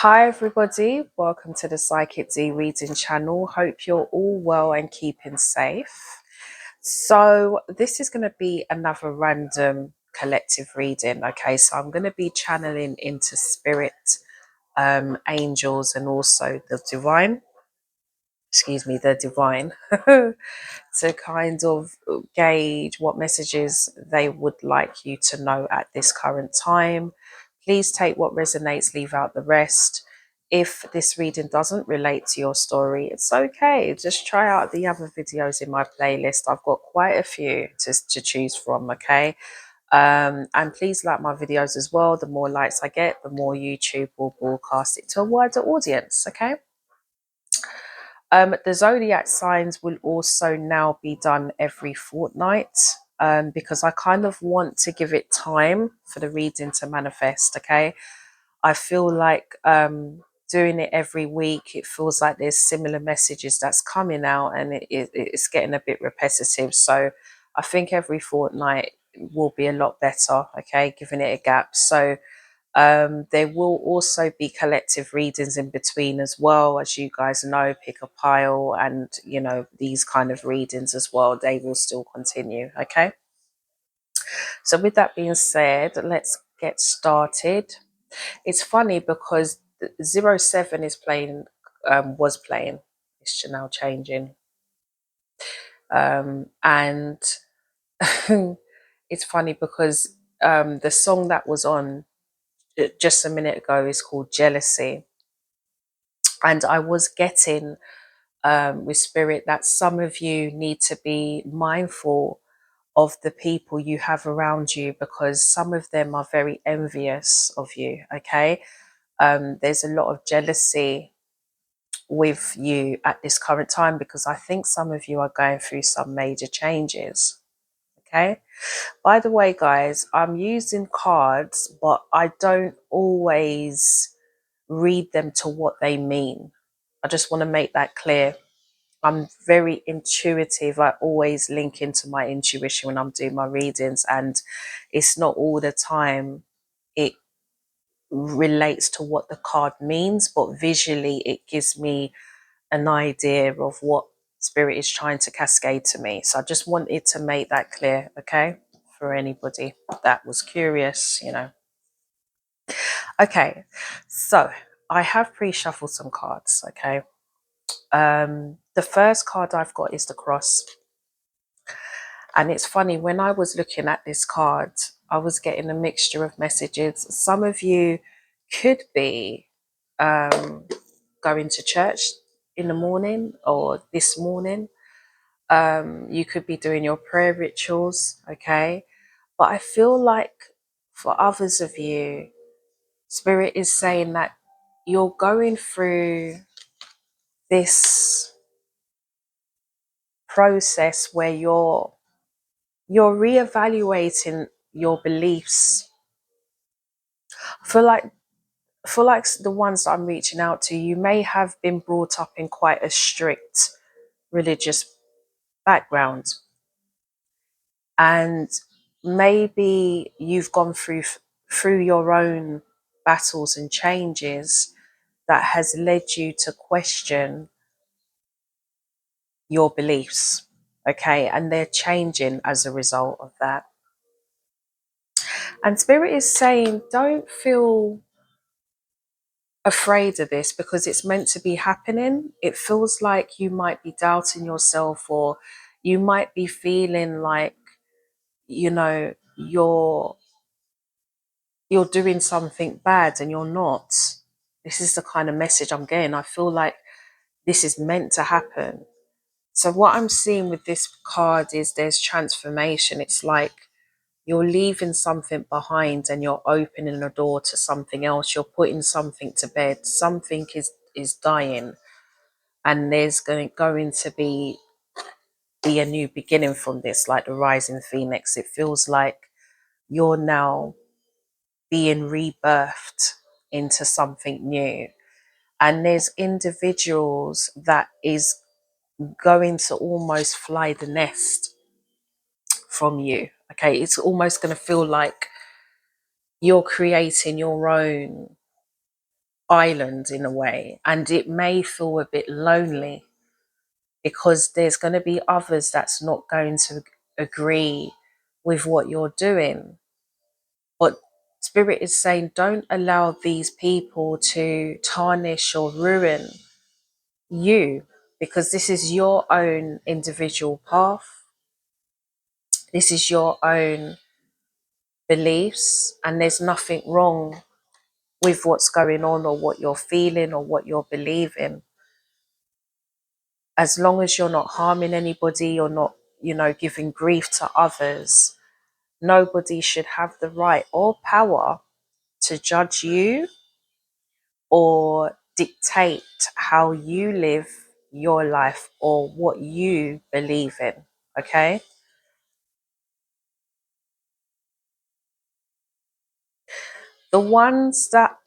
Hi everybody, welcome to the Psychic D reading channel. Hope you're all well and keeping safe. So this is going to be another random collective reading. Okay, so I'm going to be channeling into spirit, angels, and also the divine. Excuse me, the divine. To kind of gauge what messages they would like you to know at this current time. Please take what resonates, leave out the rest. If this reading doesn't relate to your story, it's okay. Just try out the other videos in my playlist. I've got quite a few to choose from, okay? And please like my videos as well. The more likes I get, the more YouTube will broadcast it to a wider audience, okay? The zodiac signs will also now be done every fortnight, because I kind of want to give it time for the reading to manifest. Okay, I feel like doing it every week, it feels like there's similar messages that's coming out, and it's getting a bit repetitive. So I think every fortnight will be a lot better. Okay, giving it a gap. So there will also be collective readings in between as well. As you guys know, pick a pile, and you know, these kind of readings as well, they will still continue. Okay, so with that being said, let's get started. It's funny because 07 is playing, was playing, it's now changing, and it's funny because the song that was on just a minute ago is called Jealousy. And I was getting with spirit that some of you need to be mindful of the people you have around you, because some of them are very envious of you. Okay, there's a lot of jealousy with you at this current time, because I think some of you are going through some major changes. Okay, by the way, guys, I'm using cards, but I don't always read them to what they mean. I just want to make that clear. I'm very intuitive. I always link into my intuition when I'm doing my readings, and it's not all the time it relates to what the card means, but visually it gives me an idea of what spirit is trying to cascade to me. So I just wanted to make that clear, okay, for anybody that was curious, you know. Okay, so I have pre-shuffled some cards, okay. The first card I've got is the cross. And it's funny, when I was looking at this card, I was getting a mixture of messages. Some of you could be going to church in the morning or this morning. You could be doing your prayer rituals, okay? But I feel like for others of you, Spirit is saying that you're going through this process where you're reevaluating your beliefs. For like the ones that I'm reaching out to, you may have been brought up in quite a strict religious background, and maybe you've gone through your own battles and changes that has led you to question your beliefs, okay, and they're changing as a result of that. And spirit is saying, don't feel afraid of this, because it's meant to be happening. It feels like you might be doubting yourself, or you might be feeling like, you know, you're doing something bad and you're not. This is the kind of message I'm getting. I feel like this is meant to happen. So what I'm seeing with this card is there's transformation. It's like you're leaving something behind and you're opening a door to something else. You're putting something to bed. Something is dying, and there's going to be a new beginning from this, like the rising phoenix. It feels like you're now being rebirthed into something new, and there's individuals that is going to almost fly the nest from you. Okay, it's almost going to feel like you're creating your own island in a way, and it may feel a bit lonely because there's going to be others that's not going to agree with what you're doing. But Spirit is saying, don't allow these people to tarnish or ruin you, because this is your own individual path. This is your own beliefs, and there's nothing wrong with what's going on or what you're feeling or what you're believing. As long as you're not harming anybody, you're not, giving grief to others, nobody should have the right or power to judge you or dictate how you live your life or what you believe in. Okay? The ones that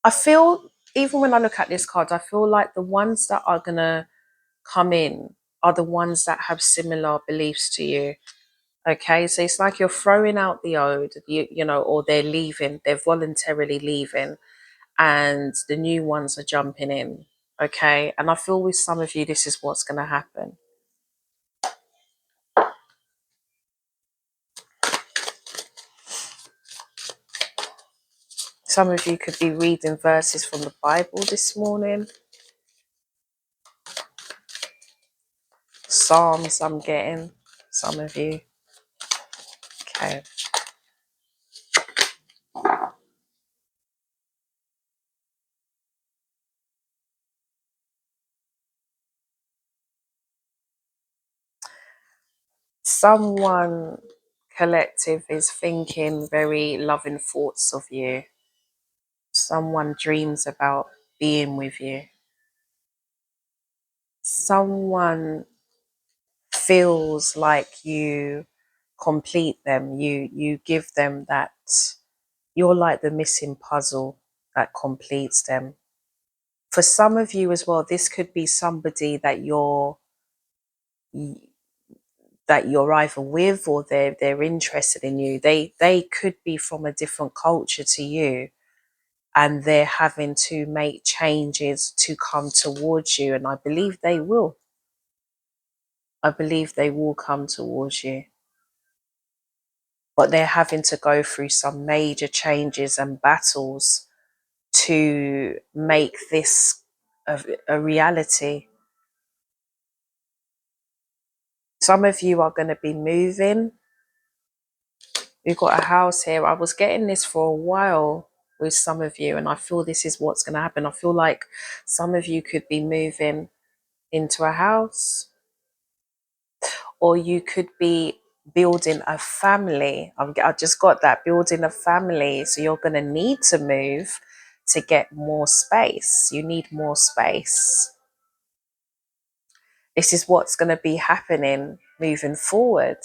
I feel, even when I look at this card, I feel like the ones that are going to come in are the ones that have similar beliefs to you. Okay, so it's like you're throwing out the old, or they're leaving, they're voluntarily leaving, and the new ones are jumping in. Okay, and I feel with some of you, this is what's going to happen. Some of you could be reading verses from the Bible this morning. Psalms, I'm getting, some of you. Okay. Someone collective is thinking very loving thoughts of you. Someone dreams about being with you. Someone feels like you complete them. You give them that, you're like the missing puzzle that completes them. For some of you as well, this could be somebody that you're either with, or they're interested in you. They could be from a different culture to you, and they're having to make changes to come towards you, and I believe they will. I believe they will come towards you, but they're having to go through some major changes and battles to make this a reality. Some of you are going to be moving. We've got a house here. I was getting this for a while with some of you, and I feel this is what's going to happen. I feel like some of you could be moving into a house, or you could be building a family. I just got that, building a family. So you're going to need to move to get more space. You need more space. This is what's going to be happening moving forward.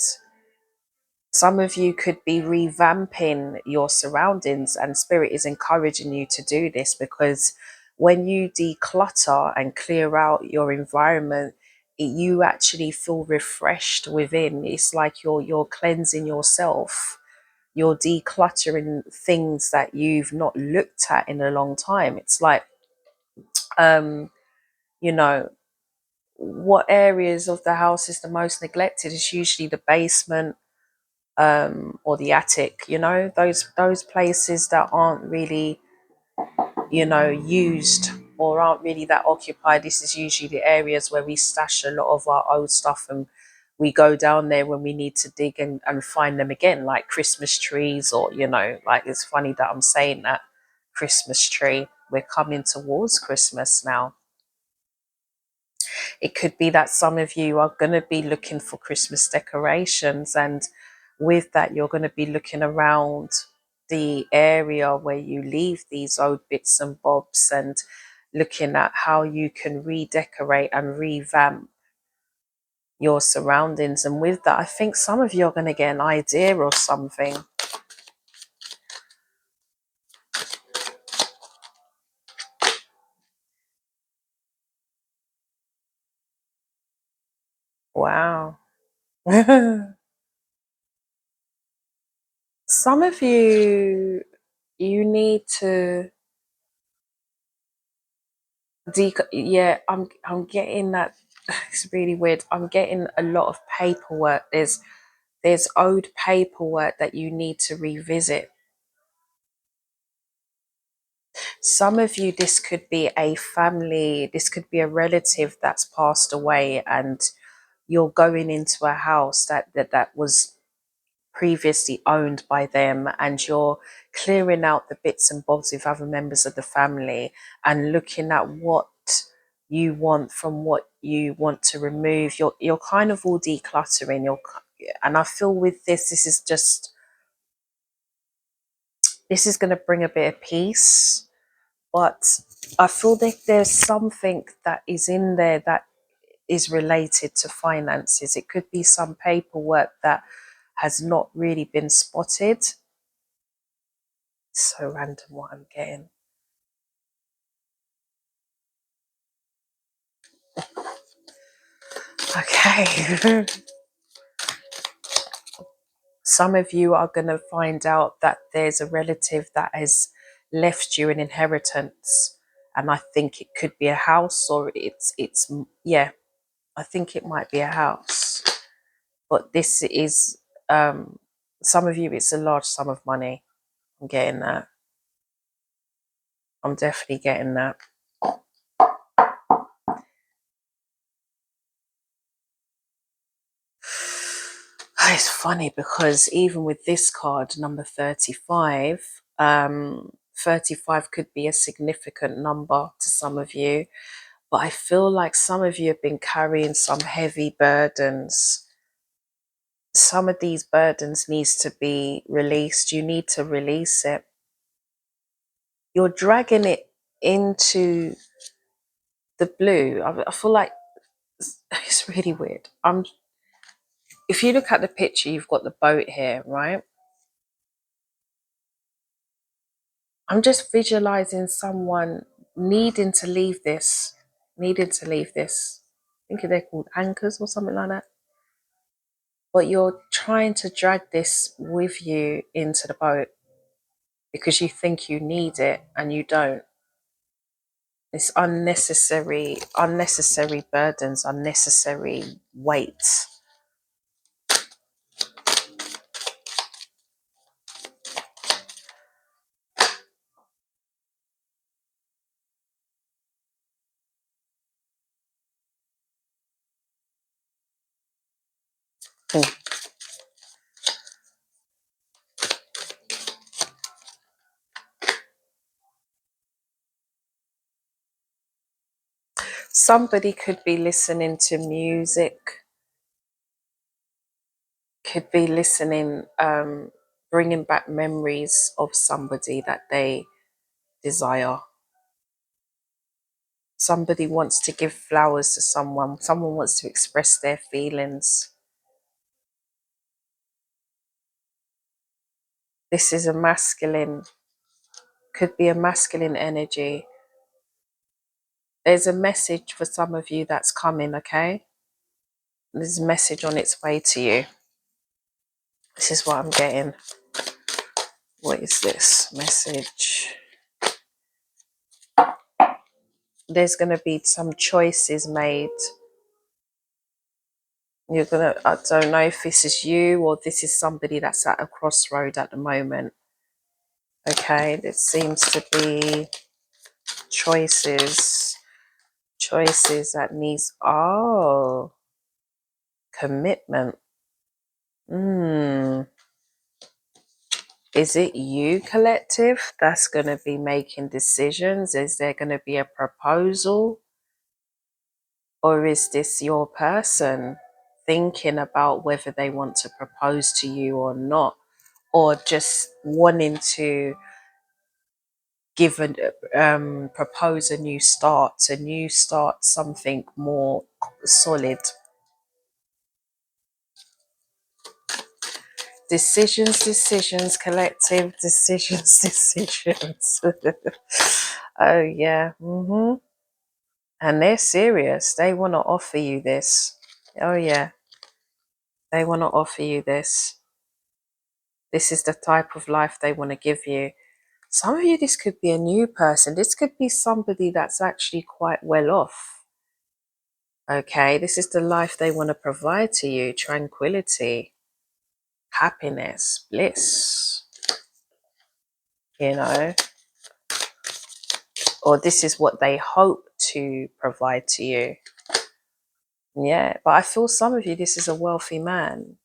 Some of you could be revamping your surroundings, and Spirit is encouraging you to do this, because when you declutter and clear out your environment, you actually feel refreshed within. It's like you're cleansing yourself. You're decluttering things that you've not looked at in a long time. It's like, you know, what areas of the house is the most neglected? It's usually the basement, or the attic. Those places that aren't really, used, or aren't really that occupied. This is usually the areas where we stash a lot of our old stuff, and we go down there when we need to dig and find them again, like Christmas trees, or like, it's funny that I'm saying that, Christmas tree. We're coming towards Christmas now. It could be that some of you are going to be looking for Christmas decorations, and with that, you're going to be looking around the area where you leave these old bits and bobs, and looking at how you can redecorate and revamp your surroundings. And with that, I think some of you are going to get an idea or something. Wow. Some of you need to Yeah, I'm getting that. It's really weird. I'm getting a lot of paperwork. There's old paperwork that you need to revisit. Some of you, this could be a family, this could be a relative that's passed away, and you're going into a house that was previously owned by them, and you're clearing out the bits and bobs with other members of the family and looking at what you want from what you want to remove. You're kind of all decluttering. And I feel with this is going to bring a bit of peace, but I feel that there's something that is in there that is related to finances. It could be some paperwork that has not really been spotted. So random what I'm getting. Okay. Some of you are going to find out that there's a relative that has left you an inheritance. And I think it could be a house, or yeah, I think it might be a house. But this is, some of you, it's a large sum of money. I'm getting that. I'm definitely getting that. It's funny because even with this card, number 35, 35 could be a significant number to some of you. But I feel like some of you have been carrying some heavy burdens. Some of these burdens needs to be released. You need to release it. You're dragging it into the blue. I feel like it's really weird. If you look at the picture, you've got the boat here, right? I'm just visualizing someone needing to leave this, needing to leave this. I think they're called anchors or something like that. But you're trying to drag this with you into the boat because you think you need it and you don't. It's unnecessary burdens, unnecessary weight. Hmm. Somebody could be listening to music, could be listening, bringing back memories of somebody that they desire. Somebody wants to give flowers to someone wants to express their feelings. This is a masculine, could be a masculine energy. There's a message for some of you that's coming, okay? There's a message on its way to you. This is what I'm getting. What is this message? There's going to be some choices made. I don't know if this is you or this is somebody that's at a crossroad at the moment. Okay, there seems to be choices that needs, commitment. Is it you, collective, that's going to be making decisions? Is there going to be a proposal? Or is this your person thinking about whether they want to propose to you or not? Or just wanting to propose a new start, something more solid? Decisions, collective decisions. Oh yeah. And they're serious. They want to offer you this. Oh yeah, they want to offer you this. This is the type of life they want to give you. Some of you, this could be a new person. This could be somebody that's actually quite well off. Okay, this is the life they want to provide to you. Tranquility, happiness, bliss, you know, or this is what they hope to provide to you. Yeah, but I feel some of you, this is a wealthy man.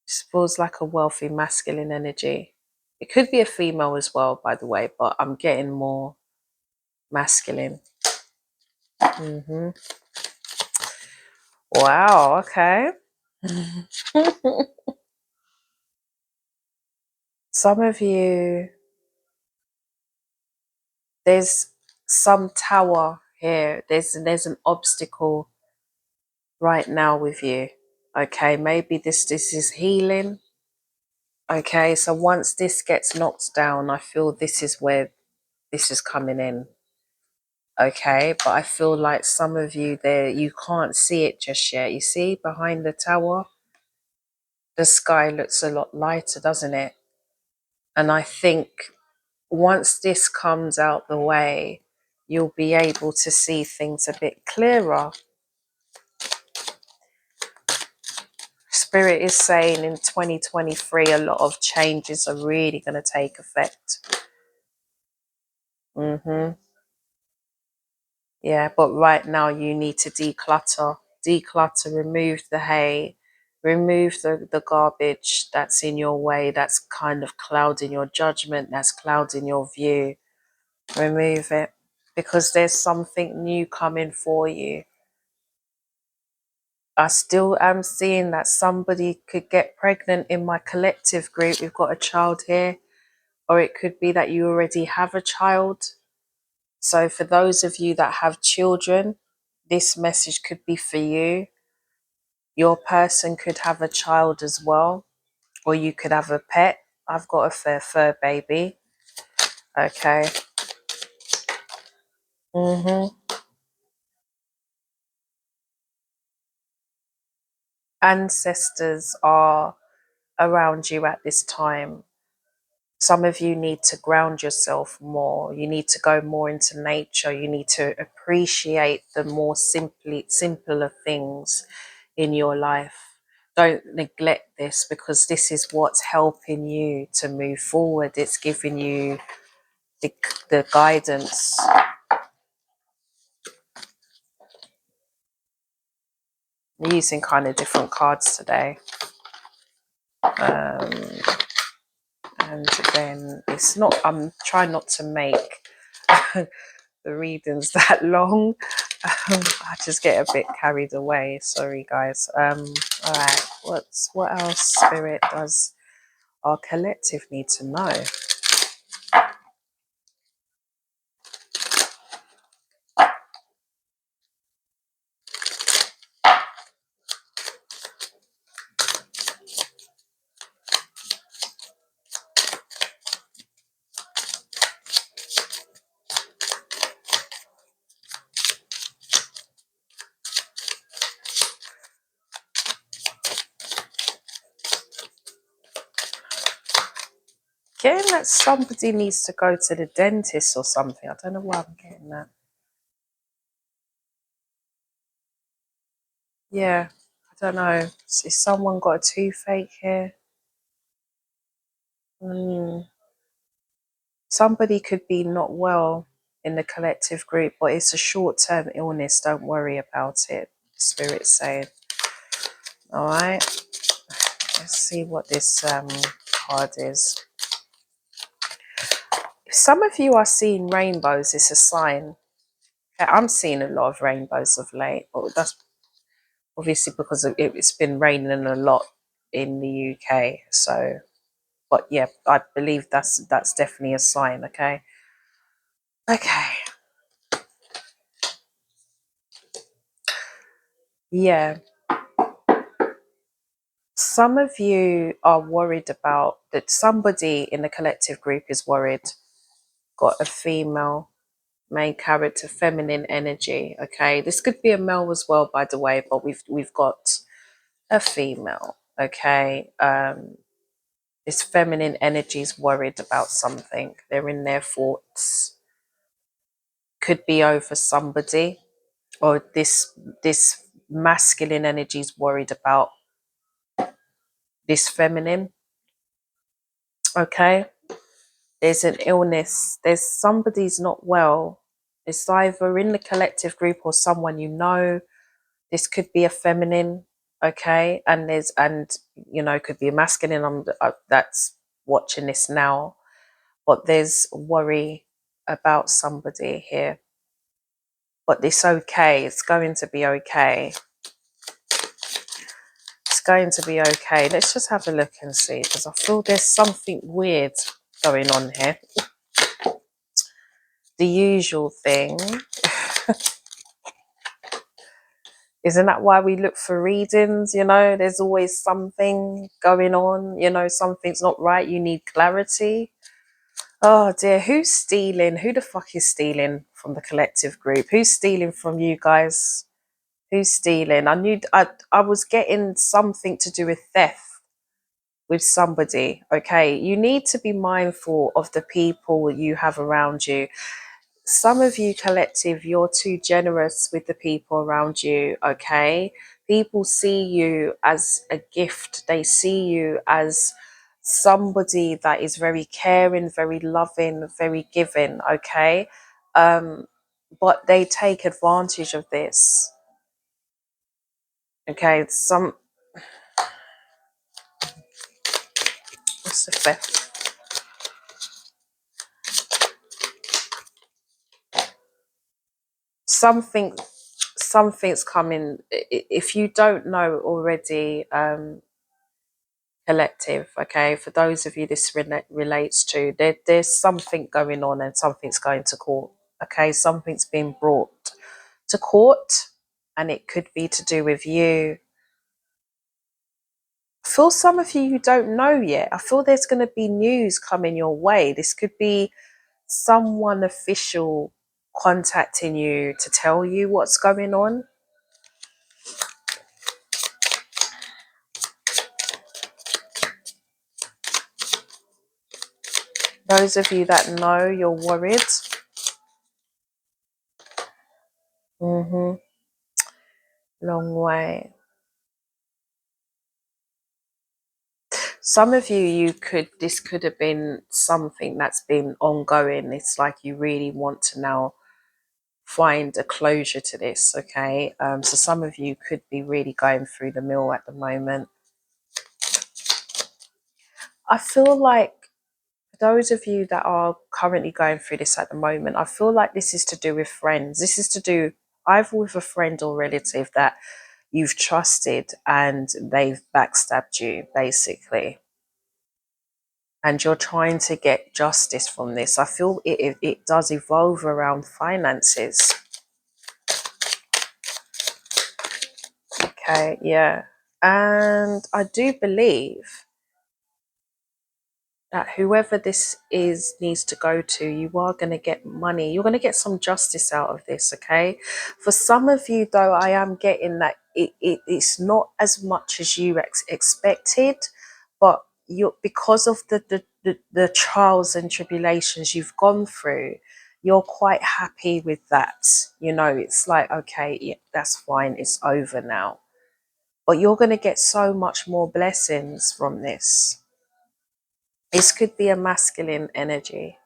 This feels like a wealthy masculine energy. It could be a female as well, by the way, but I'm getting more masculine. Wow, okay. Some of you, there's some tower here. There's an obstacle right now with you. Okay, maybe this is healing. Okay, so once this gets knocked down, I feel this is where this is coming in. Okay, but I feel like some of you there, you can't see it just yet. You see behind the tower, the sky looks a lot lighter, doesn't it? And I think once this comes out the way, you'll be able to see things a bit clearer. Spirit is saying in 2023, a lot of changes are really going to take effect. Yeah, but right now you need to declutter, remove the hay, remove the garbage that's in your way, that's kind of clouding your judgment, that's clouding your view. Remove it, because there's something new coming for you. I still am seeing that somebody could get pregnant in my collective group. We've got a child here, or it could be that you already have a child. So for those of you that have children, this message could be for you. Your person could have a child as well, or you could have a pet. I've got a fur baby. Okay. Ancestors are around you at this time. Some of you need to ground yourself more. You need to go more into nature. You need to appreciate the more simpler things in your life. Don't neglect this, because this is what's helping you to move forward. It's giving you the guidance. I'm using kind of different cards today. And then it's not, I'm trying not to make the readings that long. I just get a bit carried away. Sorry, guys. All right. What else, Spirit, does our collective need to know? Getting that somebody needs to go to the dentist or something. I don't know why I'm getting that. Yeah, I don't know. Is someone got a toothache here? Somebody could be not well in the collective group, but it's a short-term illness. Don't worry about it. Spirit's saying. All right. Let's see what this card is. If some of you are seeing rainbows, it's a sign. Okay, I'm seeing a lot of rainbows of late, but that's obviously because it's been raining a lot in the UK. So, but yeah, I believe that's definitely a sign. Okay. Okay. Yeah. Some of you are worried about that somebody in the collective group is worried, got a female main character, feminine energy. Okay, this could be a male as well, by the way, but we've got a female. Okay, This feminine energy is worried about something. They're in their thoughts. Could be over somebody, or this masculine energy is worried about this feminine. Okay, there's an illness. There's somebody's not well. It's either in the collective group or someone you know. This could be a feminine, okay, and could be a masculine. That's watching this now, but there's worry about somebody here. But it's okay. It's going to be okay. It's going to be okay. Let's just have a look and see, because I feel there's something weird going on here. The usual thing. Isn't that why we look for readings? There's always something going on. Something's not right. You need clarity. Oh dear, who's stealing? Who the fuck is stealing from the collective group? Who's stealing from you guys? Who's stealing? I was getting something to do with theft with somebody. Okay, you need to be mindful of the people you have around you. Some of you collective, you're too generous with the people around you. Okay, people see you as a gift. They see you as somebody that is very caring, very loving, very giving. Okay, but they take advantage of this. Okay, what's the fifth? Something's coming. If you don't know already, collective, okay, for those of you this relates to, there's something going on and something's going to court. Okay, something's being brought to court, and it could be to do with you. I feel some of you don't know yet. I feel there's going to be news coming your way. This could be someone official contacting you to tell you what's going on. Those of you that know, you're worried. Long way. Some of you this could have been something that's been ongoing. It's like you really want to now find a closure to this, okay? So some of you could be really going through the mill at the moment. I feel like those of you that are currently going through this at the moment, I feel like this is to do with friends. This is to do either with a friend or relative that you've trusted and they've backstabbed you, basically. And you're trying to get justice from this. I feel it does evolve around finances. Okay, yeah. And I do believe that whoever this is needs to go to, you are going to get money. You're going to get some justice out of this, okay? For some of you, though, I am getting that it's not as much as you expected, but because of the trials and tribulations you've gone through, you're quite happy with that. It's like, okay, yeah, that's fine. It's over now. But you're going to get so much more blessings from this. This could be a masculine energy.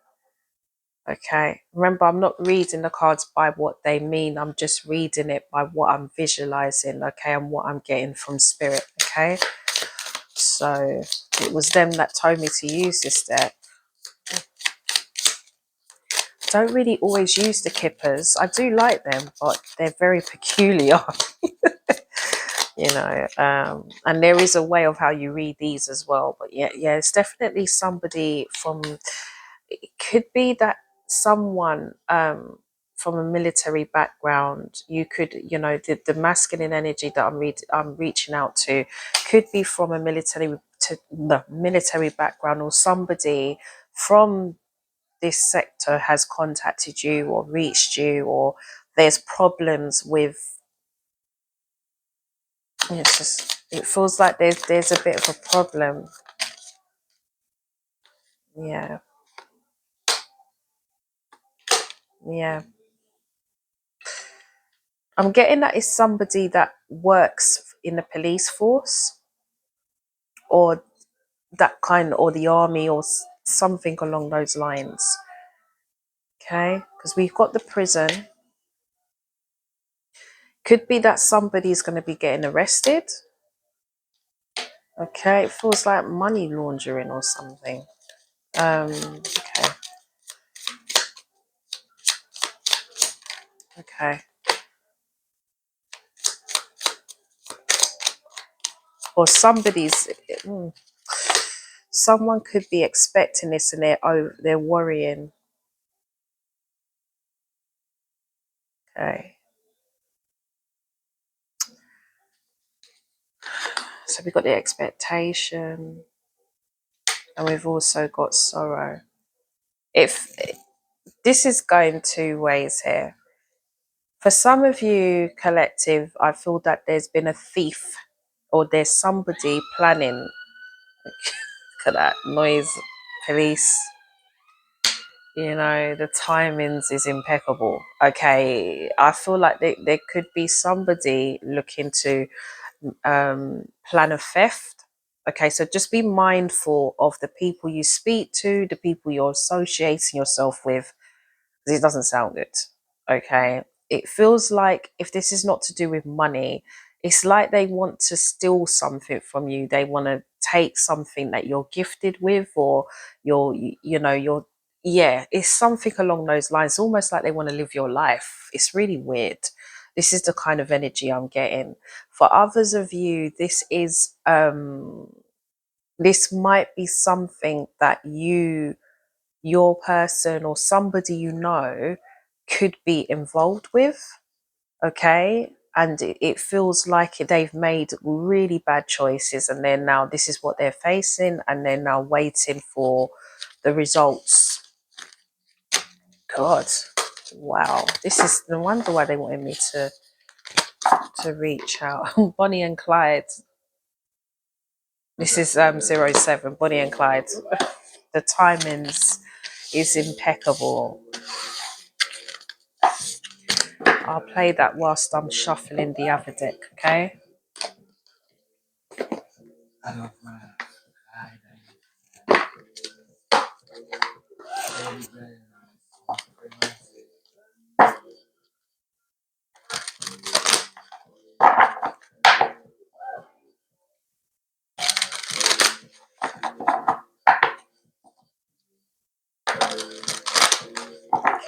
Okay. Remember, I'm not reading the cards by what they mean. I'm just reading it by what I'm visualizing, okay, and what I'm getting from spirit, okay? So it was them that told me to use this deck. Don't really always use the kippers. I do like them, but they're very peculiar. And there is a way of how you read these as well. But yeah, it's definitely somebody from, it could be that someone from a military background. You could, the masculine energy that I'm reaching out to could be from a military background, or somebody from this sector has contacted you or reached you, or there's problems with. It feels like there's a bit of a problem. Yeah. Yeah. I'm getting that it's somebody that works in the police force, or that kind, or the army, or something along those lines. Okay, because we've got the prison. Could be that somebody's going to be getting arrested. Okay, it feels like money laundering or something. Okay, okay. Or someone could be expecting this, and they're worrying. Okay, so we've got the expectation, and we've also got sorrow. If this is going two ways here, for some of you collective, I feel that there's been a thief, or there's somebody planning. Look at that noise, police. You know, the timings is impeccable. Okay, I feel like there could be somebody looking to plan a theft. Okay, so just be mindful of the people you speak to, the people you're associating yourself with, because it doesn't sound good. Okay, it feels like if this is not to do with money, it's like they want to steal something from you. They want to take something that you're gifted with, or you're, yeah, it's something along those lines. Almost like they want to live your life. It's really weird. This is the kind of energy I'm getting. For others of you, this might be something that your person, or somebody you know, could be involved with. Okay, and it feels like they've made really bad choices, and then now this is what they're facing, and they're now waiting for the results. God, wow, this is no wonder why they wanted me to reach out. Bonnie and Clyde. This is 07, Bonnie and Clyde. The timings is impeccable. I'll play that whilst I'm shuffling the other deck, okay?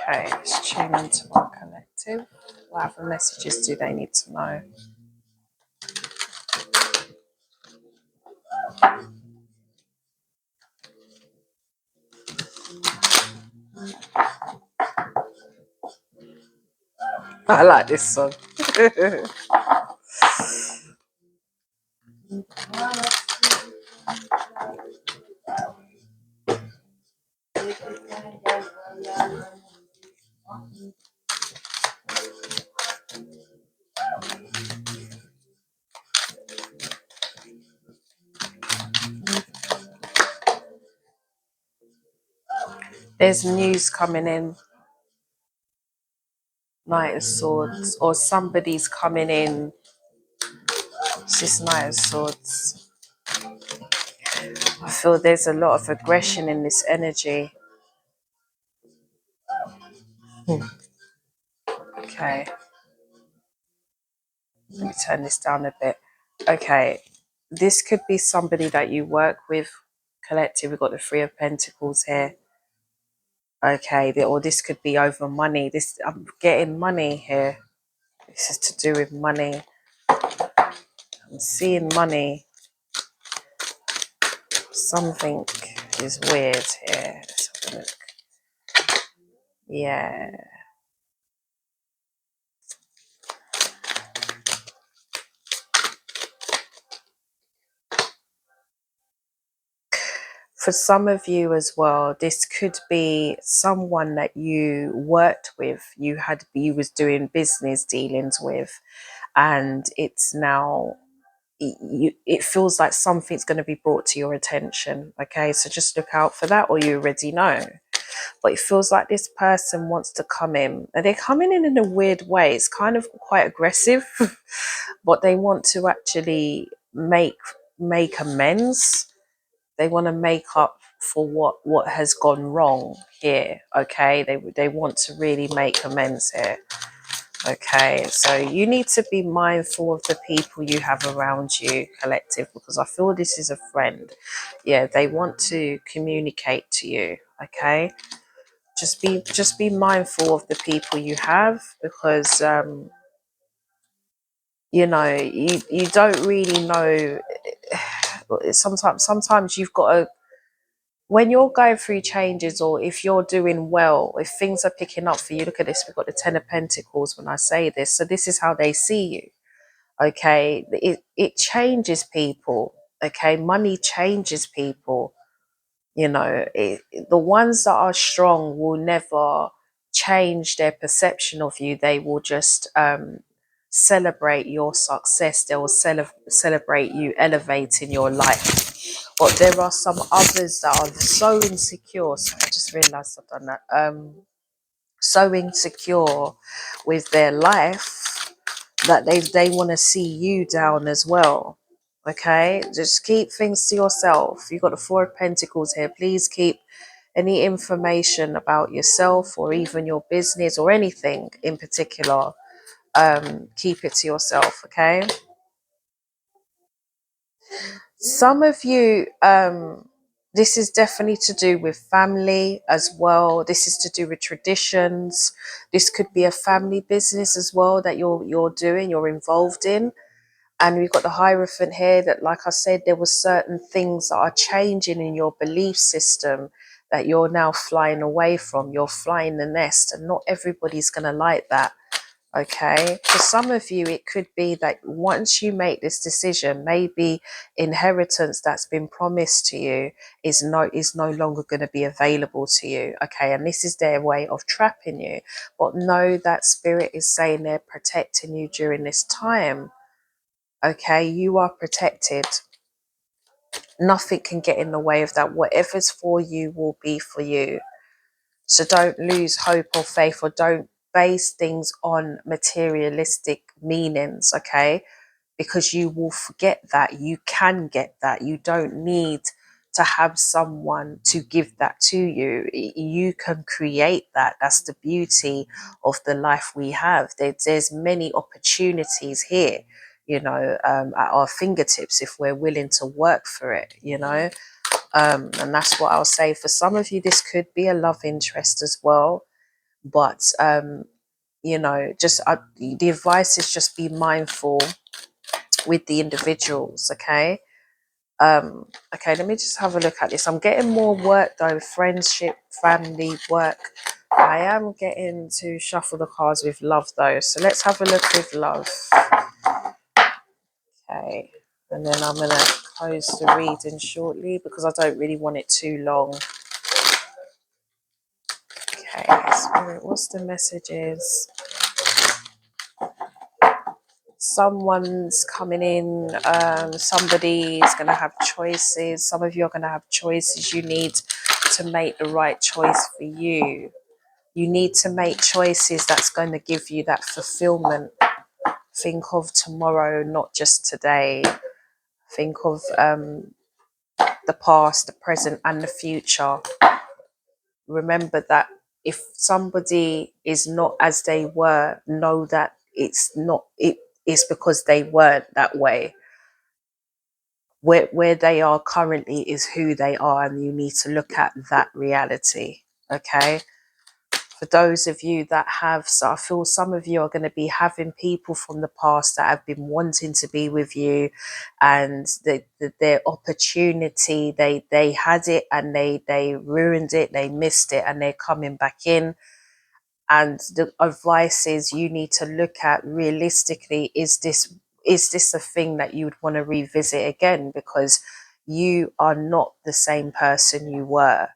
Okay, let's tune into my collective. What other messages do they need to know? I like this song. There's news coming in, Knight of Swords, or somebody's coming in. It's just Knight of Swords. I feel there's a lot of aggression in this energy. Okay, let me turn this down a bit. Okay, this could be somebody that you work with, collective. We've got the Three of Pentacles here. Okay, or this could be over money. I'm getting money here. This is to do with money. I'm seeing money. Something is weird here. Let's have a look. Yeah. For some of you as well, this could be someone that you worked with, you was doing business dealings with, and it's now it feels like something's going to be brought to your attention. Okay, so just look out for that, or you already know. But it feels like this person wants to come in, and they're coming in a weird way. It's kind of quite aggressive, but they want to actually make amends. They want to make up for what has gone wrong here. Okay, they want to really make amends here. Okay, so you need to be mindful of the people you have around you, collective, because I feel this is a friend. Yeah, they want to communicate to you. Okay, just be mindful of the people you have, because you don't really know. Sometimes you've got to, when you're going through changes, or if you're doing well, if things are picking up for you. Look at this, we've got the Ten of Pentacles when I say this. So this is how they see you. Okay, it changes people. Okay, money changes people. The ones that are strong will never change their perception of you. They will just celebrate your success. They will celebrate you elevating your life. But there are some others that are so insecure. So I just realized I've done that. So insecure with their life that they want to see you down as well. Okay, just keep things to yourself. You've got the Four of Pentacles here. Please keep any information about yourself, or even your business, or anything in particular, keep it to yourself. Okay, some of you, this is definitely to do with family as well. This is to do with traditions. This could be a family business as well that you're involved in. And we've got the Hierophant here, that, like I said, there were certain things that are changing in your belief system that you're now flying away from. You're flying the nest, and not everybody's going to like that. Okay, for some of you, it could be that once you make this decision, maybe inheritance that's been promised to you is no longer going to be available to you. Okay, and this is their way of trapping you. But know that Spirit is saying they're protecting you during this time. Okay, you are protected. Nothing can get in the way of that. Whatever's for you will be for you. So don't lose hope or faith, or don't base things on materialistic meanings, okay? Because you will forget that. You can get that. You don't need to have someone to give that to you. You can create that. That's the beauty of the life we have. There's many opportunities here, at our fingertips, if we're willing to work for it, and that's what I'll say. For some of you, this could be a love interest as well, but the advice is just be mindful with the individuals. Okay, okay, let me just have a look at this. I'm getting more work though, friendship, family, work. I am getting to shuffle the cards with love though, so let's have a look with love. Okay, and then I'm gonna close the reading shortly because I don't really want it too long. Okay, Spirit, what's the messages? Someone's coming in. Somebody's going to have choices. Some of you are going to have choices. You need to make the right choice for you. You need to make choices that's going to give you that fulfillment. Think of tomorrow, not just today. Think of the past, the present, and the future. Remember that if somebody is not as they were, know that it's not it is because they weren't that way. Where they are currently is who they are, and you need to look at that reality. Okay, for those of you that have, so I feel some of you are going to be having people from the past that have been wanting to be with you, and their opportunity, they had it and they ruined it, they missed it, and they're coming back in. And the advice is you need to look at realistically, is this a thing that you would want to revisit again? Because you are not the same person you were.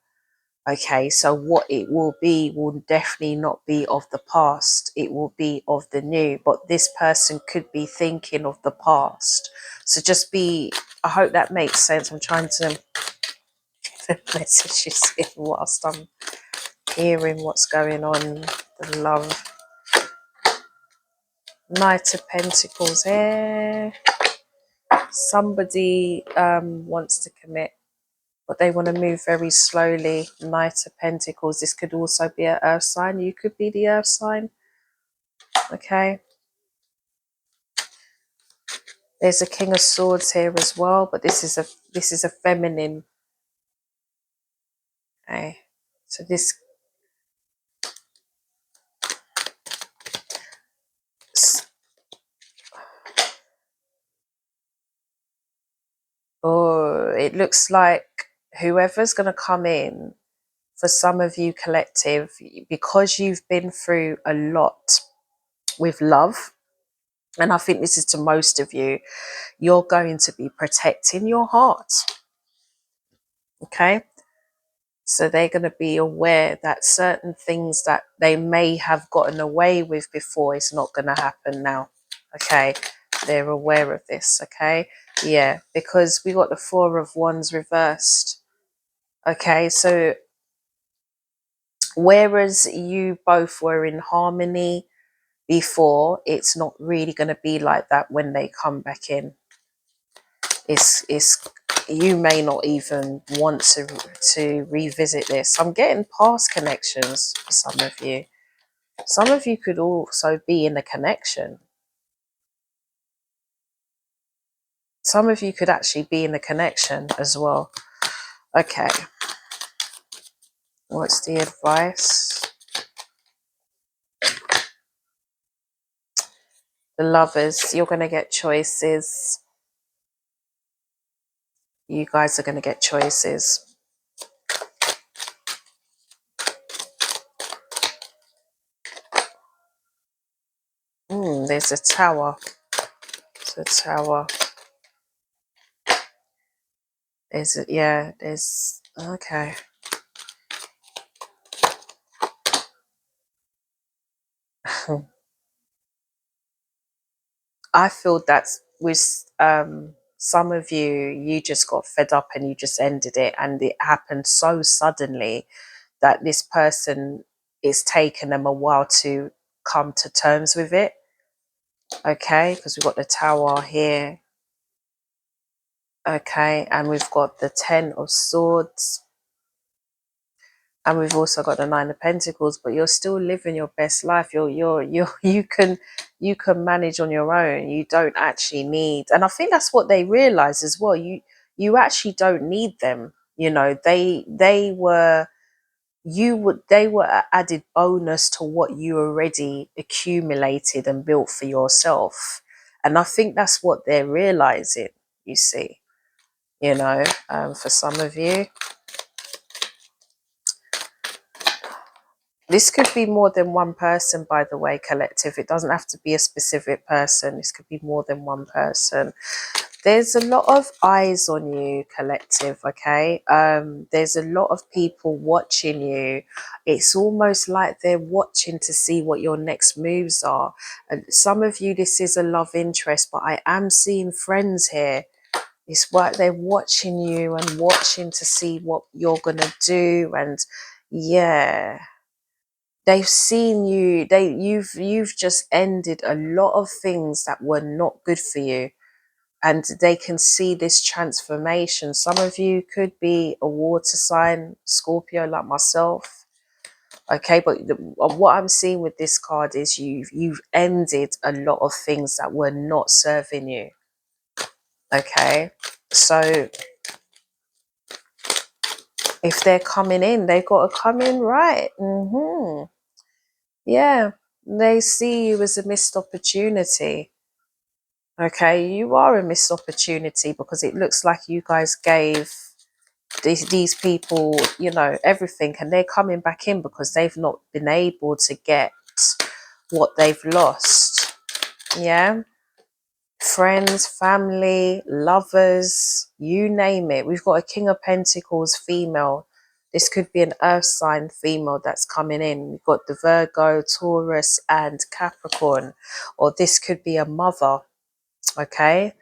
Okay, so what it will be will definitely not be of the past. It will be of the new. But this person could be thinking of the past. So just be, I hope that makes sense. I'm trying to get the messages in whilst I'm hearing what's going on. The love. Knight of Pentacles here. Somebody wants to commit, but they want to move very slowly. Knight of Pentacles. This could also be an earth sign. You could be the earth sign. Okay. There's a King of Swords here as well, but this is a feminine. Okay. So this, oh, it looks like whoever's going to come in, for some of you collective, because you've been through a lot with love, and I think this is to most of you, you're going to be protecting your heart. Okay. So they're going to be aware that certain things that they may have gotten away with before is not going to happen now. Okay. They're aware of this. Okay. Yeah. Because we got the Four of Wands reversed. Okay. So whereas you both were in harmony before, it's not really going to be like that when they come back in. It's you may not even want to revisit this. I'm getting past connections for some of you. Some of you could also be in a connection. Some of you could actually be in a connection as well. Okay. What's the advice? The Lovers, you're going to get choices. You guys are going to get choices. There's a Tower. It's a Tower. There's, okay. I feel that's with some of you, you just got fed up and you just ended it, and it happened so suddenly that this person, it's taken them a while to come to terms with it. Okay, because we've got the Tower here. Okay, and we've got the Ten of Swords. And we've also got the Nine of Pentacles, but you're still living your best life. You can manage on your own. You don't actually need, and I think that's what they realize as well. You actually don't need them. You know, they were an added bonus to what you already accumulated and built for yourself. And I think that's what they're realizing, you see, for some of you. This could be more than one person, by the way, collective. It doesn't have to be a specific person. This could be more than one person. There's a lot of eyes on you, collective, okay? There's a lot of people watching you. It's almost like they're watching to see what your next moves are. And some of you, this is a love interest, but I am seeing friends here. It's what they're watching you and watching to see what you're going to do. And yeah, they've seen you, you've just ended a lot of things that were not good for you, and they can see this transformation. Some of you could be a water sign, Scorpio, like myself. Okay, but what I'm seeing with this card is you've ended a lot of things that were not serving you. Okay, so if they're coming in, they've got to come in right. Yeah, they see you as a missed opportunity. Okay, you are a missed opportunity, because it looks like you guys gave these people, everything, and they're coming back in because they've not been able to get what they've lost. Yeah, friends, family, lovers, you name it. We've got a King of Pentacles female. This could be an earth sign female that's coming in. We've got the Virgo, Taurus, and Capricorn. Or this could be a mother, okay,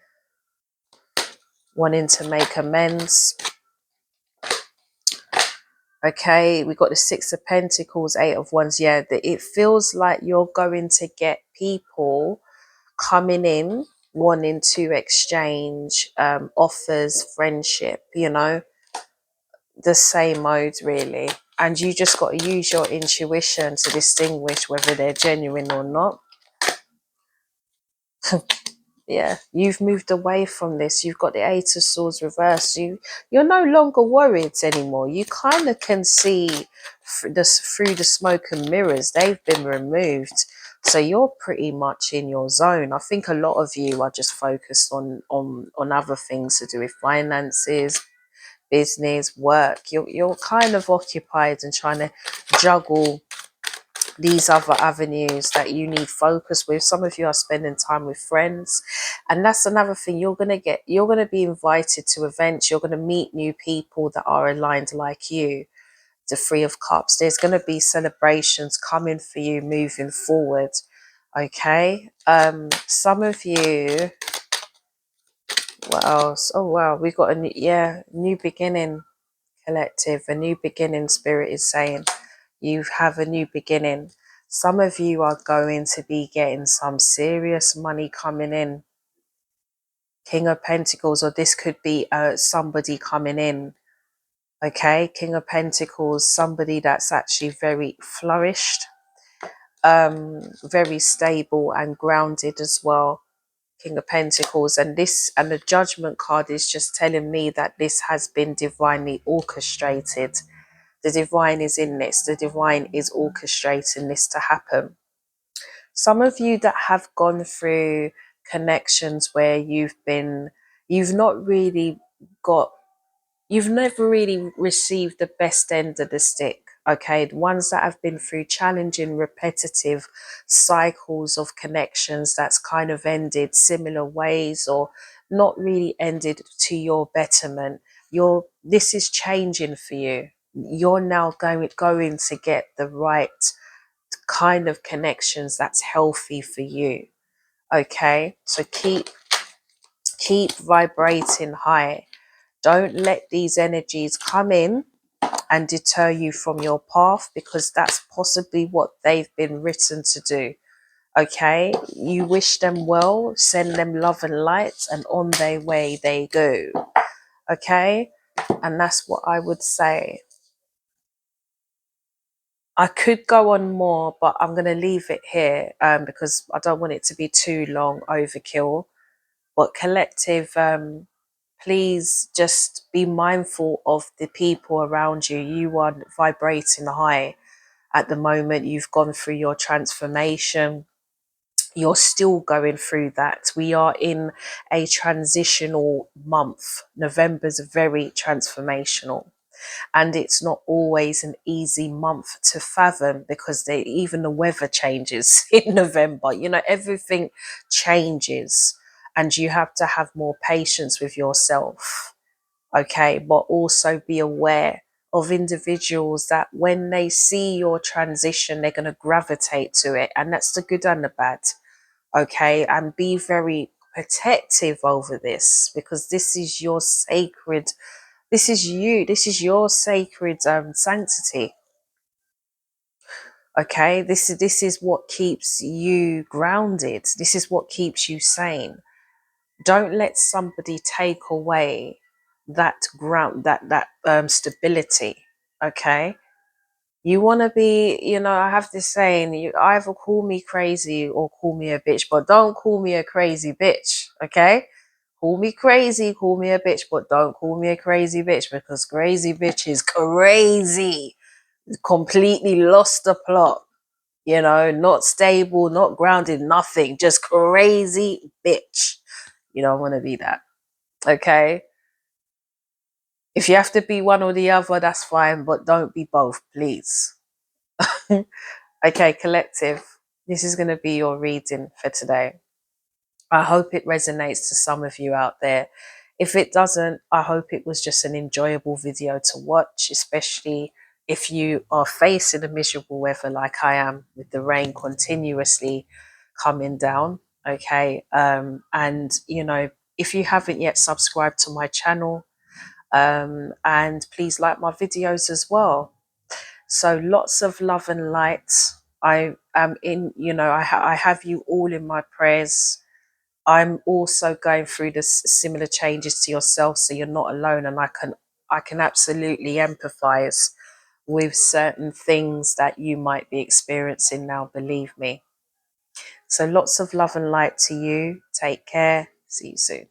wanting to make amends. Okay, we got the Six of Pentacles, Eight of Wands. Yeah, it feels like you're going to get people coming in wanting to exchange offers, friendship, you know, the same mode really. And you just got to use your intuition to distinguish whether they're genuine or not. Yeah, you've moved away from this. You've got the Eight of Swords reversed. You're no longer worried anymore. You kind of can see through the smoke and mirrors. They've been removed, so you're pretty much in your zone. I think a lot of you are just focused on other things to do with finances, business, work. You're kind of occupied and trying to juggle these other avenues that you need focus with. Some of you are spending time with friends, and that's another thing. You're going to be invited to events. You're going to meet new people that are aligned like you. The Three of Cups, there's going to be celebrations coming for you moving forward. Okay, some of you, what else? Oh wow, we got a new beginning. Collective, a new beginning. Spirit is saying you have a new beginning. Some of you are going to be getting some serious money coming in. King of Pentacles, or this could be somebody coming in. Okay, King of Pentacles, somebody that's actually very flourished, very stable and grounded as well. King of Pentacles, and the Judgment card is just telling me that this has been divinely orchestrated. The divine is in this. The divine is orchestrating this to happen. Some of you that have gone through connections where you've not really got, you've never really received the best end of the stick. Okay, the ones that have been through challenging, repetitive cycles of connections that's kind of ended similar ways or not really ended to your betterment. This is changing for you. You're now going to get the right kind of connections that's healthy for you. Okay, so keep vibrating high. Don't let these energies come in and deter you from your path, because that's possibly what they've been written to do. Okay, you wish them well, send them love and light, and on their way they go. Okay, and that's what I would say. I could go on more, but I'm going to leave it here because I don't want it to be too long, overkill. But collective, please just be mindful of the people around you. You are vibrating high at the moment. You've gone through your transformation. You're still going through that. We are in a transitional month. November's very transformational. And it's not always an easy month to fathom, because even the weather changes in November. You know, everything changes, and you have to have more patience with yourself. Okay, but also be aware of individuals that when they see your transition, they're going to gravitate to it, and that's the good and the bad. Okay, and be very protective over this, because this is your sacred, this is you, this is your sacred sanctity. Okay, this is what keeps you grounded. This is what keeps you sane. Don't let somebody take away that ground, that stability. Okay, you want to be, you know, I have this saying, you either call me crazy or call me a bitch, but don't call me a crazy bitch. Okay, call me crazy, call me a bitch, but don't call me a crazy bitch, because crazy bitch is crazy, completely lost the plot, you know, not stable, not grounded, nothing, just crazy bitch. You don't want to be that. Okay, if you have to be one or the other, that's fine, but don't be both, please. Okay, collective, this is going to be your reading for today. I hope it resonates to some of you out there. If it doesn't, I hope it was just an enjoyable video to watch, especially if you are facing a miserable weather like I am, with the rain continuously coming down. Okay. And you know, if you haven't yet subscribed to my channel, and please like my videos as well. So lots of love and light. I am in, you know, I have you all in my prayers. I'm also going through this similar changes to yourself, so you're not alone, and I can absolutely empathize with certain things that you might be experiencing now, believe me. So lots of love and light to you. Take care. See you soon.